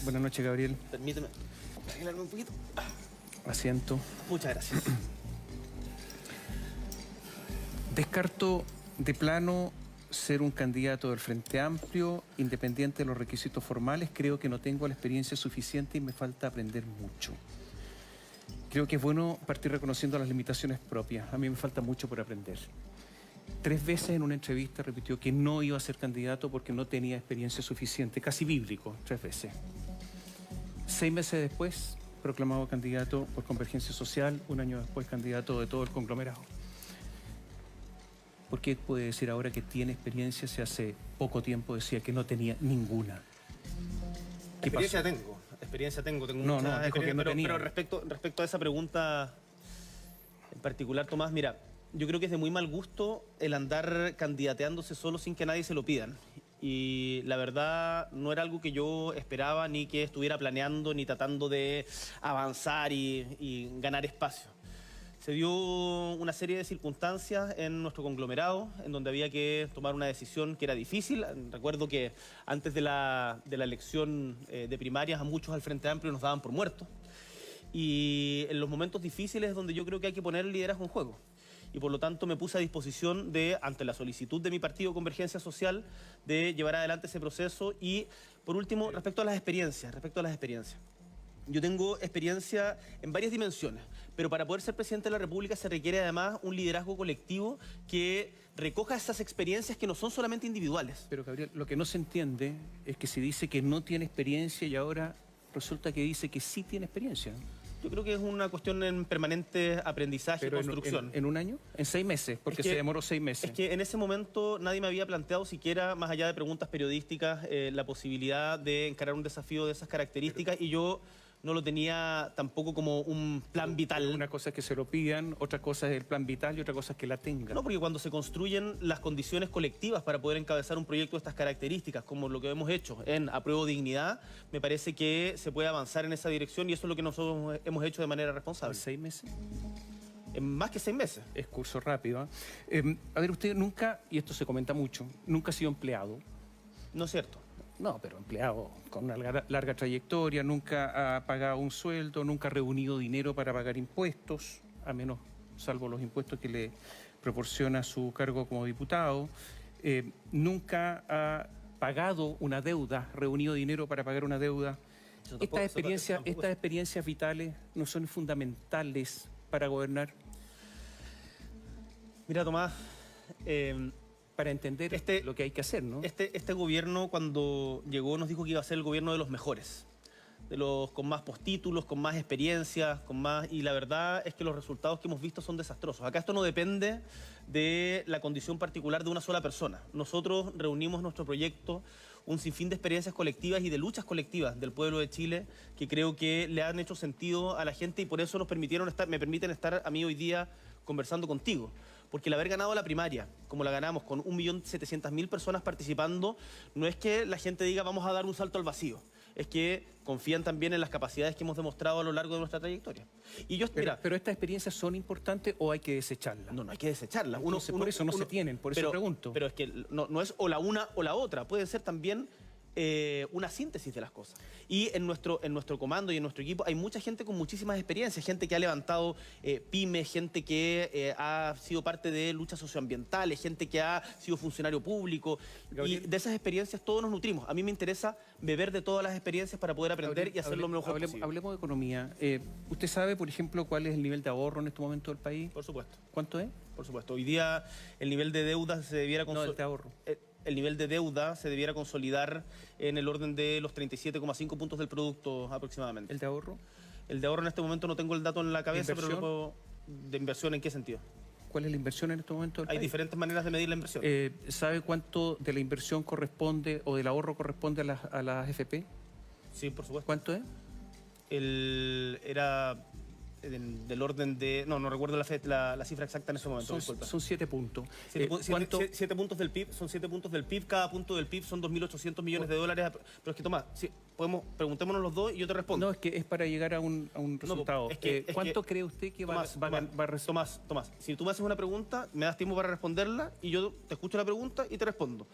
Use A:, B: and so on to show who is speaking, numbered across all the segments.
A: Buenas noches, Gabriel.
B: Permíteme arreglarme un poquito.
A: Asiento.
B: Muchas gracias.
A: Descarto de plano ser un candidato del Frente Amplio, independiente de los requisitos formales. Creo que no tengo la experiencia suficiente y me falta aprender mucho. Creo que es bueno partir reconociendo las limitaciones propias. A mí me falta mucho por aprender. 3 veces en una entrevista repitió que no iba a ser candidato porque no tenía experiencia suficiente, casi bíblico, 3 veces. 6 meses después, proclamado candidato por Convergencia Social, 1 año después candidato de todo el conglomerado. ¿Por qué puede decir ahora que tiene experiencia si hace poco tiempo decía que no tenía ninguna?
B: Experiencia tengo mucha experiencia, pero respecto a esa pregunta en particular, Tomás, mira, yo creo que es de muy mal gusto el andar candidateándose solo sin que nadie se lo pidan. Y la verdad no era algo que yo esperaba, ni que estuviera planeando, ni tratando de avanzar y ganar espacio. Se dio una serie de circunstancias en nuestro conglomerado, en donde había que tomar una decisión que era difícil. Recuerdo que antes de la elección de primarias, a muchos al Frente Amplio nos daban por muertos. Y en los momentos difíciles es donde yo creo que hay que poner el liderazgo en juego. Y por lo tanto me puse a disposición de, ante la solicitud de mi partido Convergencia Social, de llevar adelante ese proceso. Y por último, respecto a las experiencias. Yo tengo experiencia en varias dimensiones, pero para poder ser presidente de la República se requiere además un liderazgo colectivo que recoja esas experiencias que no son solamente individuales.
A: Pero Gabriel, lo que no se entiende es que se dice que no tiene experiencia y ahora resulta que dice que sí tiene experiencia.
B: Yo creo que es una cuestión en permanente aprendizaje y construcción.
A: ¿En 1 año? ¿En 6 meses? Porque se demoró 6 meses.
B: Es que en ese momento nadie me había planteado siquiera, más allá de preguntas periodísticas, la posibilidad de encarar un desafío de esas características, y yo no lo tenía tampoco como un plan vital.
A: Una cosa es que se lo pidan, otra cosa es el plan vital y otra cosa es que la tengan.
B: No, porque cuando se construyen las condiciones colectivas para poder encabezar un proyecto de estas características, como lo que hemos hecho en Apruebo Dignidad, me parece que se puede avanzar en esa dirección, y eso es lo que nosotros hemos hecho de manera responsable.
A: ¿6 meses?
B: En más que 6 meses.
A: Es curso rápido, ¿eh? A ver, usted nunca, y esto se comenta mucho, nunca ha sido empleado.
B: No es cierto.
A: No, pero empleado con una larga trayectoria, nunca ha pagado un sueldo, nunca ha reunido dinero para pagar impuestos, a menos, salvo los impuestos que le proporciona su cargo como diputado. Nunca ha pagado una deuda, reunido dinero para pagar una deuda. Estas experiencias vitales no son fundamentales para gobernar.
B: Mira, Tomás,
A: para entender lo que hay que hacer, ¿no?
B: Este gobierno, cuando llegó, nos dijo que iba a ser el gobierno de los mejores, de los con más postítulos, con más experiencias, y la verdad es que los resultados que hemos visto son desastrosos. Acá esto no depende de la condición particular de una sola persona. Nosotros reunimos nuestro proyecto un sinfín de experiencias colectivas y de luchas colectivas del pueblo de Chile que creo que le han hecho sentido a la gente, y por eso me permiten estar a mí hoy día conversando contigo. Porque el haber ganado la primaria, como la ganamos, con 1.700.000 personas participando, no es que la gente diga vamos a dar un salto al vacío. Es que confían también en las capacidades que hemos demostrado a lo largo de nuestra trayectoria.
A: Pero estas experiencias son importantes, ¿o hay que desecharlas?
B: No hay que desecharlas.
A: Por eso no se tienen, por eso pregunto.
B: Pero es que no es o la una o la otra. Puede ser también una síntesis de las cosas. Y en nuestro comando y en nuestro equipo hay mucha gente con muchísimas experiencias, gente que ha levantado pymes, gente que ha sido parte de luchas socioambientales, gente que ha sido funcionario público. Gabriel, y de esas experiencias todos nos nutrimos. A mí me interesa beber de todas las experiencias para poder aprender, Gabriel, y hacerlo lo mejor posible.
A: Hablemos de economía. ¿Usted sabe, por ejemplo, cuál es el nivel de ahorro en este momento del país?
B: Por supuesto.
A: ¿Cuánto es?
B: Por supuesto. Hoy día el nivel de deuda se debiera
A: consolidar. No, el de ahorro.
B: El nivel de deuda se debiera consolidar en el orden de los 37,5 puntos del producto aproximadamente.
A: ¿El de ahorro?
B: El de ahorro en este momento no tengo el dato en la cabeza, pero lo puedo... ¿De inversión en qué sentido?
A: ¿Cuál es la inversión en este momento del país?
B: Hay diferentes maneras de medir la inversión.
A: ¿Sabe cuánto de la inversión corresponde o del ahorro corresponde a las AFP?
B: Sí, por supuesto.
A: ¿Cuánto es?
B: Era del orden de... No recuerdo la cifra exacta en ese momento.
A: Son 7 puntos.
B: 7 puntos del PIB, son 7 puntos del PIB. Cada punto del PIB son 2.800 millones de dólares. Pero es que, Tomás, preguntémonos los dos y yo te respondo.
A: No, es que es para llegar a un resultado. ¿Cuánto cree usted que va a resolver?
B: Tomás, si tú me haces una pregunta, me das tiempo para responderla y yo te escucho la pregunta y te respondo.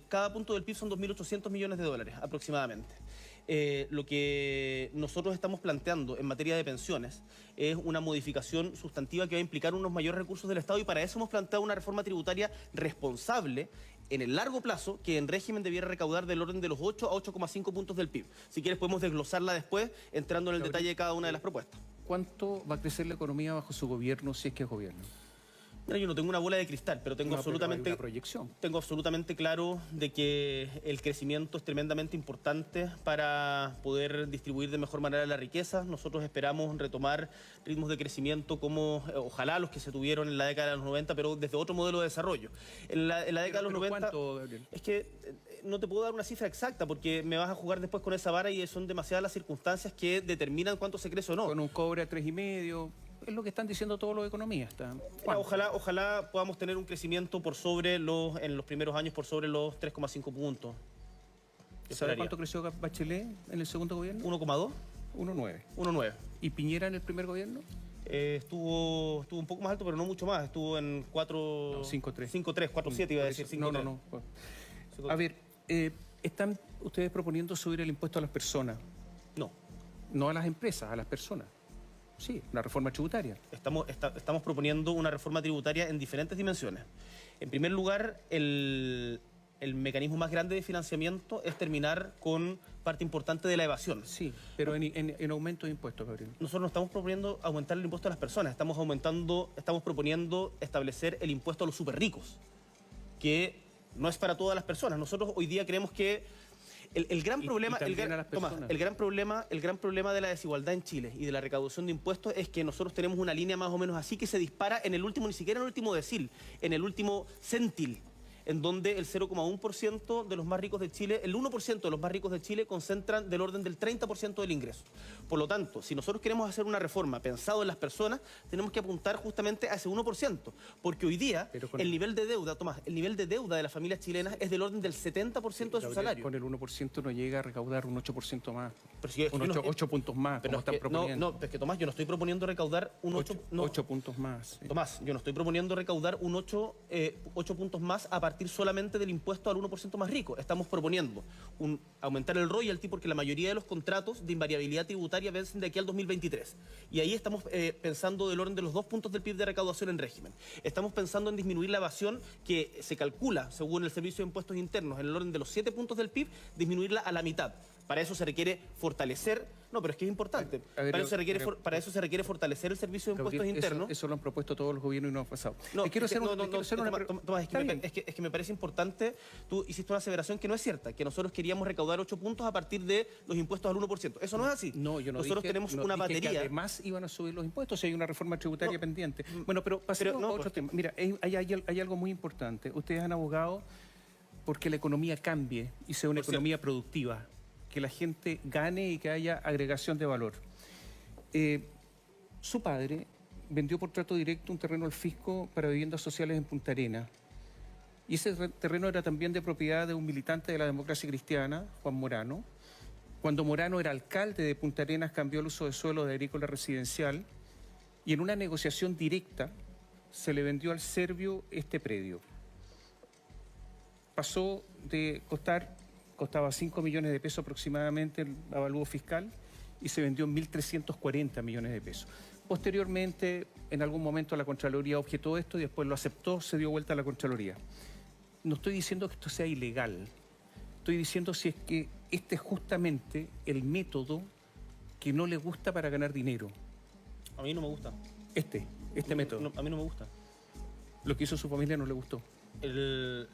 B: Cada punto del PIB son 2.800 millones de dólares aproximadamente. lo que nosotros estamos planteando en materia de pensiones es una modificación sustantiva que va a implicar unos mayores recursos del Estado, y para eso hemos planteado una reforma tributaria responsable en el largo plazo, que en régimen debiera recaudar del orden de los 8 a 8,5 puntos del PIB. Si quieres podemos desglosarla después, entrando en el detalle de cada una de las propuestas.
A: ¿Cuánto va a crecer la economía bajo su gobierno, si es que es gobierno?
B: Mira, yo no tengo una bola de cristal, pero tengo absolutamente claro de que el crecimiento es tremendamente importante para poder distribuir de mejor manera la riqueza. Nosotros esperamos retomar ritmos de crecimiento como, ojalá, los que se tuvieron en la década de los 90, pero desde otro modelo de desarrollo. En la década de los 90...
A: ¿Cuánto, Gabriel?
B: Es que no te puedo dar una cifra exacta porque me vas a jugar después con esa vara y son demasiadas las circunstancias que determinan cuánto se crece o no.
A: Con un cobre a 3,5... Es lo que están diciendo todos los economistas.
B: Ojalá podamos tener un crecimiento en los primeros años por sobre los 3,5 puntos.
A: ¿Sabes cuánto creció Bachelet en el segundo gobierno?
B: 1,2.
A: 1,9.
B: 1,9.
A: ¿Y Piñera en el primer gobierno?
B: Estuvo un poco más alto, pero no mucho más. Estuvo en 4...
A: No, 5,3.
B: 5,3, 4,7 iba a decir. 5,3.
A: No. A ver, ¿están ustedes proponiendo subir el impuesto a las personas?
B: No.
A: No a las empresas, a las personas. Sí, una reforma tributaria.
B: Estamos proponiendo una reforma tributaria en diferentes dimensiones. En primer lugar, el mecanismo más grande de financiamiento es terminar con parte importante de la evasión.
A: Sí, pero en aumento de impuestos, Gabriel.
B: Nosotros no estamos proponiendo aumentar el impuesto a las personas, estamos proponiendo establecer el impuesto a los súper ricos, que no es para todas las personas. Nosotros hoy día creemos que el gran problema de la desigualdad en Chile y de la recaudación de impuestos es que nosotros tenemos una línea más o menos así que se dispara en el último, ni siquiera en el último decil, en el último centil, en donde el 0,1% de los más ricos de Chile, el 1% de los más ricos de Chile concentran del orden del 30% del ingreso. Por lo tanto, si nosotros queremos hacer una reforma pensado en las personas, tenemos que apuntar justamente a ese 1%, porque hoy día el nivel de deuda, el nivel de deuda de las familias chilenas es del orden del 70% de su salario.
A: Con el 1% no llega a recaudar un 8% más,
B: pero si
A: 8 puntos más, como están proponiendo.
B: No, es que Tomás, yo no estoy proponiendo recaudar un
A: 8 puntos más. Sí.
B: Tomás, yo no estoy proponiendo recaudar un 8 puntos más a partir solamente del impuesto al 1% más rico. Estamos proponiendo aumentar el royalty porque la mayoría de los contratos de invariabilidad tributaria vencen de aquí al 2023. Y ahí estamos pensando del orden de los 2 puntos del PIB de recaudación en régimen. Estamos pensando en disminuir la evasión que se calcula, según el Servicio de Impuestos Internos, en el orden de los 7 puntos del PIB, disminuirla a la mitad. Para eso se requiere fortalecer... No, pero es que es importante. Para eso se requiere fortalecer el Servicio de Impuestos Internos.
A: Eso lo han propuesto todos los gobiernos y no ha pasado.
B: Tomás, es que me parece importante. Tú hiciste una aseveración que no es cierta, que nosotros queríamos recaudar 8 puntos a partir de los impuestos al 1%. Eso no es así.
A: No, yo no
B: Nosotros
A: dije,
B: tenemos
A: no
B: una
A: dije
B: batería...
A: que además iban a subir los impuestos si hay una reforma tributaria pendiente. Bueno, pero pasemos a otro tema. Mira, hay algo muy importante. Ustedes han abogado porque la economía cambie y sea una economía productiva, que la gente gane y que haya agregación de valor. Su padre vendió por trato directo un terreno al fisco para viviendas sociales en Punta Arenas. Y ese terreno era también de propiedad de un militante de la democracia cristiana, Juan Morano. Cuando Morano era alcalde de Punta Arenas, cambió el uso de suelo de agrícola residencial y en una negociación directa se le vendió al serbio este predio. Pasó de costaba 5 millones de pesos aproximadamente el avalúo fiscal y se vendió en 1.340 millones de pesos. Posteriormente, en algún momento la Contraloría objetó esto y después lo aceptó, se dio vuelta a la Contraloría. No estoy diciendo que esto sea ilegal, estoy diciendo si es que este es justamente el método que no le gusta para ganar dinero.
B: A mí no me gusta.
A: Este método.
B: A mí no me gusta.
A: Lo que hizo su familia no le gustó.
B: El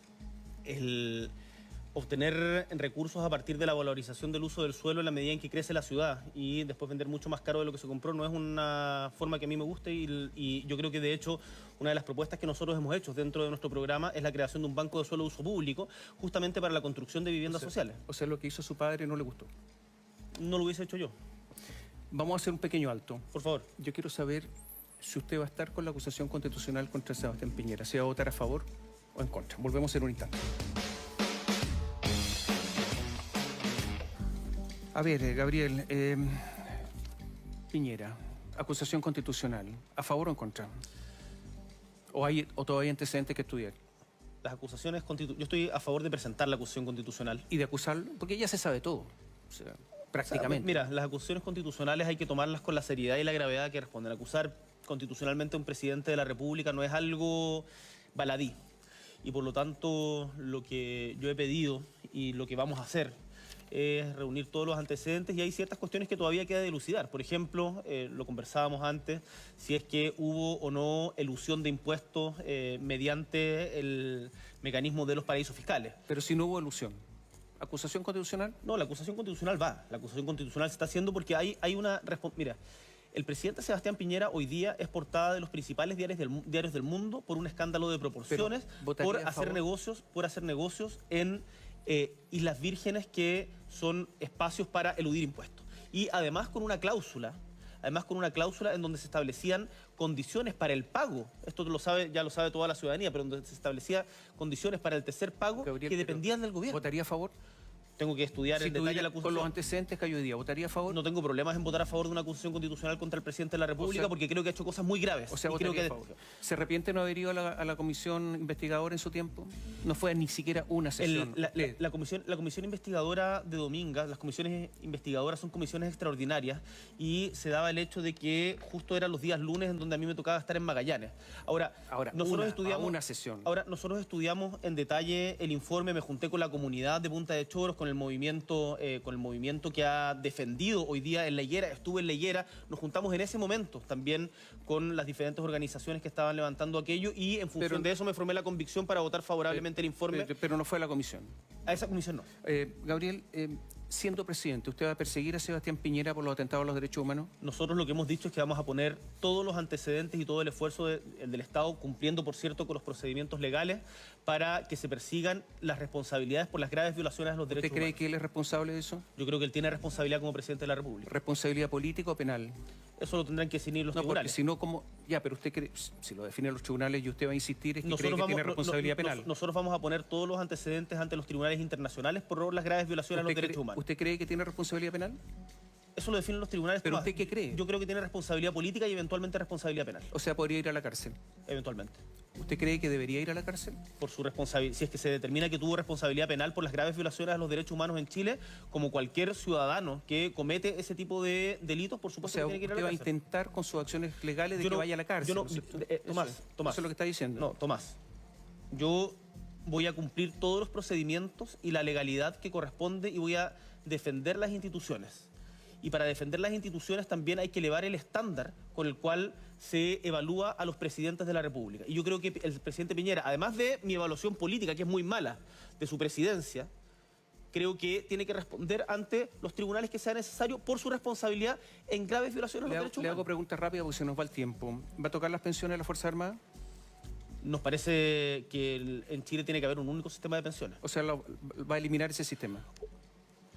B: obtener recursos a partir de la valorización del uso del suelo en la medida en que crece la ciudad y después vender mucho más caro de lo que se compró no es una forma que a mí me guste y yo creo que de hecho una de las propuestas que nosotros hemos hecho dentro de nuestro programa es la creación de un banco de suelo de uso público justamente para la construcción de viviendas sociales.
A: O sea, lo que hizo su padre no le gustó.
B: No lo hubiese hecho yo.
A: Vamos a hacer un pequeño alto.
B: Por favor.
A: Yo quiero saber si usted va a estar con la acusación constitucional contra Sebastián Piñera. ¿Se va a votar a favor o en contra? Volvemos en un instante. A ver, Gabriel, Piñera, acusación constitucional, ¿a favor o en contra? ¿O todavía hay antecedentes que estudiar?
B: Las acusaciones constitucionales... Yo estoy a favor de presentar la acusación constitucional.
A: ¿Y de acusarlo? Porque ya se sabe todo. O sea, prácticamente.
B: Mira, las acusaciones constitucionales hay que tomarlas con la seriedad y la gravedad que responden. Acusar constitucionalmente a un presidente de la República no es algo baladí. Y por lo tanto, lo que yo he pedido y lo que vamos a hacer es reunir todos los antecedentes, y hay ciertas cuestiones que todavía queda dilucidar. Por ejemplo, lo conversábamos antes, si es que hubo o no elusión de impuestos mediante el mecanismo de los paraísos fiscales.
A: Pero si no hubo elusión. ¿Acusación constitucional?
B: No, la acusación constitucional va. La acusación constitucional se está haciendo porque hay una... Mira, el presidente Sebastián Piñera hoy día es portada de los principales diarios del mundo por un escándalo de proporciones, por hacer negocios en Islas Vírgenes, que son espacios para eludir impuestos. Y además con una cláusula en donde se establecían condiciones para el pago. Esto ya lo sabe toda la ciudadanía, pero donde se establecían condiciones para el tercer pago, Gabriel, que dependían del gobierno.
A: ¿Votaría a favor?
B: Tengo que estudiar en detalle la acusación.
A: Con los antecedentes que hay hoy día, ¿votaría a favor?
B: No tengo problemas en votar a favor de una acusación constitucional contra el presidente de la República, porque creo que ha hecho cosas muy graves.
A: O sea, votaría a favor. ¿Se arrepiente no haber ido a la comisión investigadora en su tiempo? No fue ni siquiera una sesión.
B: La comisión investigadora de Domingas, las comisiones investigadoras son comisiones extraordinarias, y se daba el hecho de que justo eran los días lunes en donde a mí me tocaba estar en Magallanes. Ahora nosotros estudiamos en detalle el informe, me junté con la comunidad de Punta de Choros, con el movimiento que ha defendido hoy día en La Higuera. Estuve en La Higuera, nos juntamos en ese momento también con las diferentes organizaciones que estaban levantando aquello, y en función de eso me formé la convicción para votar favorablemente el informe.
A: Pero no fue a la comisión.
B: A esa comisión no.
A: Gabriel, siendo presidente, ¿usted va a perseguir a Sebastián Piñera por los atentados a los derechos humanos?
B: Nosotros lo que hemos dicho es que vamos a poner todos los antecedentes y todo el esfuerzo del Estado, cumpliendo, por cierto, con los procedimientos legales, para que se persigan las responsabilidades por las graves violaciones a los derechos humanos.
A: ¿Usted cree que él es responsable de eso?
B: Yo creo que él tiene responsabilidad como presidente de la República.
A: ¿Responsabilidad política o penal?
B: Eso lo tendrán que definir los tribunales.
A: Porque si no, ¿cómo? Ya, pero usted cree, si lo definen los tribunales y usted va a insistir, es que cree que tiene responsabilidad penal.
B: Nosotros vamos a poner todos los antecedentes ante los tribunales internacionales por las graves violaciones a los derechos humanos.
A: ¿Usted cree que tiene responsabilidad penal?
B: Eso lo definen los tribunales.
A: ¿Pero usted qué cree?
B: Yo creo que tiene responsabilidad política y eventualmente responsabilidad penal.
A: O sea, podría ir a la cárcel.
B: Eventualmente.
A: ¿Usted cree que debería ir a la cárcel?
B: Por su responsabilidad. Si es que se determina que tuvo responsabilidad penal por las graves violaciones a los derechos humanos en Chile, como cualquier ciudadano que comete ese tipo de delitos, por supuesto, que tiene que ir a la cárcel.
A: ¿Usted va a intentar con sus acciones legales que vaya a la cárcel?
B: Tomás.
A: Eso es lo que está diciendo.
B: No, Tomás. Yo voy a cumplir todos los procedimientos y la legalidad que corresponde, y voy a defender las instituciones. Y para defender las instituciones también hay que elevar el estándar con el cual se evalúa a los presidentes de la República. Y yo creo que el presidente Piñera, además de mi evaluación política, que es muy mala, de su presidencia, creo que tiene que responder ante los tribunales que sea necesario por su responsabilidad en graves violaciones a los derechos humanos.
A: Le hago preguntas rápidas porque se nos va el tiempo. ¿Va a tocar las pensiones de la Fuerza Armada?
B: Nos parece que en Chile tiene que haber un único sistema de pensiones.
A: O sea, ¿va a eliminar ese sistema?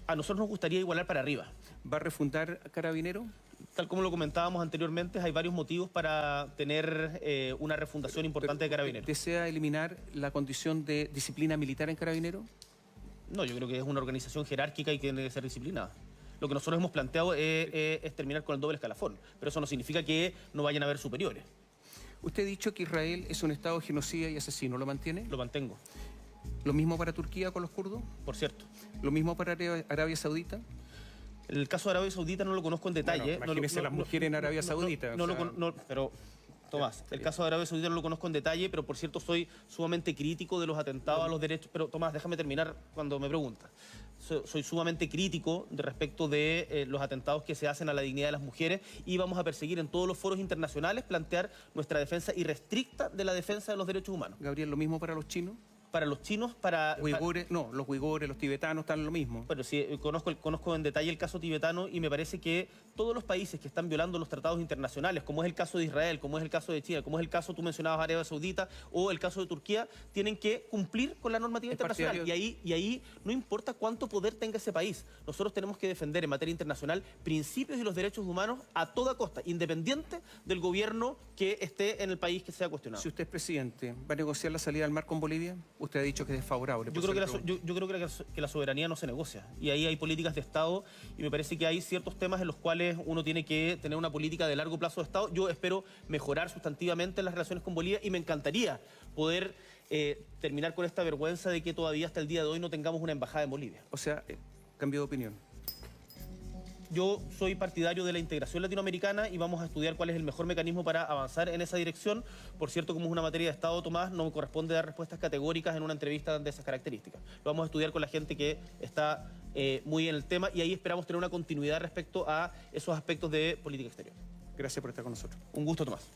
B: A nosotros nos gustaría igualar para arriba.
A: ¿Va a refundar Carabinero?
B: Tal como lo comentábamos anteriormente, hay varios motivos para tener una refundación importante de Carabineros.
A: ¿Desea eliminar la condición de disciplina militar en Carabinero?
B: No, yo creo que es una organización jerárquica y que tiene que ser disciplinada. Lo que nosotros hemos planteado es terminar con el doble escalafón, pero eso no significa que no vayan a haber superiores.
A: Usted ha dicho que Israel es un Estado genocida y asesino, ¿lo mantiene?
B: Lo mantengo.
A: ¿Lo mismo para Turquía con los kurdos?
B: Por cierto.
A: ¿Lo mismo para Arabia Saudita?
B: El caso de Arabia Saudita no lo conozco en detalle.
A: Bueno, imagínese las mujeres en Arabia Saudita.
B: Pero, Tomás, el caso de Arabia Saudita no lo conozco en detalle, pero por cierto soy sumamente crítico de los atentados a los derechos. Pero Tomás, déjame terminar cuando me preguntas. Soy sumamente crítico respecto de los atentados que se hacen a la dignidad de las mujeres, y vamos a perseguir en todos los foros internacionales plantear nuestra defensa irrestricta de la defensa de los derechos humanos.
A: Gabriel, ¿lo mismo para los chinos?
B: Para los chinos,
A: los uigures, los tibetanos están lo mismo.
B: Pero sí, conozco en detalle el caso tibetano, y me parece que todos los países que están violando los tratados internacionales, como es el caso de Israel, como es el caso de China, como es el caso, tú mencionabas, Arabia Saudita, o el caso de Turquía, tienen que cumplir con la normativa internacional. Y ahí no importa cuánto poder tenga ese país, nosotros tenemos que defender en materia internacional principios y los derechos humanos a toda costa, independiente del gobierno que esté en el país que sea cuestionado.
A: Si usted es presidente, ¿va a negociar la salida del mar con Bolivia? Usted ha dicho que es desfavorable.
B: Yo creo que la soberanía no se negocia, y ahí hay políticas de Estado, y me parece que hay ciertos temas en los cuales uno tiene que tener una política de largo plazo de Estado. Yo espero mejorar sustantivamente las relaciones con Bolivia, y me encantaría poder terminar con esta vergüenza de que todavía hasta el día de hoy no tengamos una embajada en Bolivia.
A: O sea, cambio de opinión.
B: Yo soy partidario de la integración latinoamericana y vamos a estudiar cuál es el mejor mecanismo para avanzar en esa dirección. Por cierto, como es una materia de Estado, Tomás, no me corresponde dar respuestas categóricas en una entrevista de esas características. Lo vamos a estudiar con la gente que está muy en el tema y ahí esperamos tener una continuidad respecto a esos aspectos de política exterior.
A: Gracias por estar con nosotros.
B: Un gusto, Tomás.